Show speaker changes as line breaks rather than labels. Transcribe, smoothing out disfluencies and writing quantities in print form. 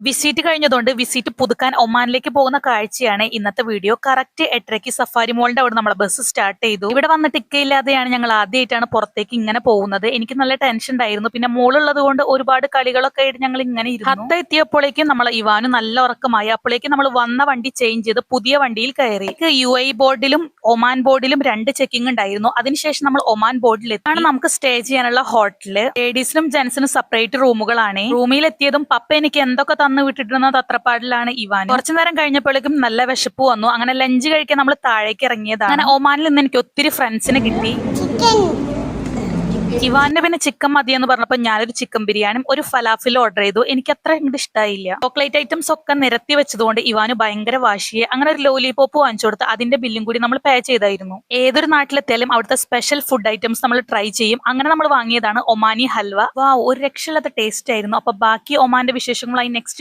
Visit കഴിഞ്ഞതുകൊണ്ട് visit പുതുക്കാൻ ഒമാനിലേക്ക് പോകുന്ന കാഴ്ചയാണ് ഇന്നത്തെ വീഡിയോ. കറക്റ്റ് 8:30 സഫാരി മോളിന്റെ അവിടെ നമ്മളെ ബസ് സ്റ്റാർട്ട് ചെയ്തു. ഇവിടെ വന്നിട്ട് ഇക്കയില്ലാതെയാണ് ഞങ്ങൾ ആദ്യമായിട്ടാണ് പുറത്തേക്ക് ഇങ്ങനെ പോകുന്നത്. എനിക്ക് നല്ല ടെൻഷൻ ഉണ്ടായിരുന്നു. പിന്നെ മോളുള്ളത് കൊണ്ട് ഒരുപാട് കളികളൊക്കെ ആയിട്ട് ഞങ്ങൾ ഇങ്ങനെ ഇരുന്നു. ഹത്ത എത്തിയപ്പോഴേക്കും നമ്മൾ ഇവാനു നല്ല ഉറക്കമായി. അപ്പോഴേക്കും നമ്മൾ വന്ന വണ്ടി ചേഞ്ച് ചെയ്ത് പുതിയ വണ്ടിയിൽ കയറി. UAE ബോർഡിലും ഒമാൻ ബോർഡിലും 2 ചെക്കിംഗ് ഉണ്ടായിരുന്നു. അതിനുശേഷം നമ്മൾ ഒമാൻ ബോർഡിൽ എത്തി. നമുക്ക് സ്റ്റേ ചെയ്യാനുള്ള ഹോട്ടല്. ലേഡീസിനും ജെന്റ്സിനും സെപ്പറേറ്റ് റൂമുകളാണ്. റൂമിൽ എത്തിയതും പപ്പ എനിക്ക് എന്തൊക്കെ തന്നു വിട്ടിട്ടുണ്ടെന്ന തത്രപ്പാടിലാണ് ഇവാൻ. കുറച്ചു നേരം കഴിഞ്ഞപ്പോഴേക്കും നല്ല വിശപ്പ് വന്നു. അങ്ങനെ ലഞ്ച് കഴിക്കാൻ നമ്മൾ താഴേക്ക് ഇറങ്ങിയതാണ്. അങ്ങനെ ഒമാനിൽ നിന്ന് എനിക്ക് ഒത്തിരി ഫ്രണ്ട്സിനെ കിട്ടി. ഇവാന്റെ പിന്നെ ചിക്കൻ മതി എന്ന് പറഞ്ഞപ്പോൾ ഞാനൊരു ചിക്കൻ ബിരിയാണിയും ഒരു ഫലാഫിലും ഓർഡർ ചെയ്തു. എനിക്ക് അത്ര അങ്ങോട്ട് ഇഷ്ടമായില്ല. ചോക്ലേറ്റ് ഐറ്റംസ് ഒക്കെ നിരത്തി വെച്ചതുകൊണ്ട് ഇവാന് ഭയങ്കര വാശിയെ. അങ്ങനെ ഒരു ലോലിപോപ്പ് വാങ്ങിച്ചു കൊടുത്ത് അതിന്റെ ബില്ലും കൂടി നമ്മൾ പേ ചെയ്തായിരുന്നു. ഏതൊരു നാട്ടിലെത്തിയാലും അവിടുത്തെ സ്പെഷ്യൽ ഫുഡ് ഐറ്റംസ് നമ്മൾ ട്രൈ ചെയ്യും. അങ്ങനെ നമ്മൾ വാങ്ങിയതാണ് ഒമാനി ഹൽവ. ഒരു രക്ഷയില്ലാത്ത ടേസ്റ്റ് ആയിരുന്നു. അപ്പൊ ബാക്കി ഒമാന്റെ വിശേഷങ്ങളായി നെക്സ്റ്റ്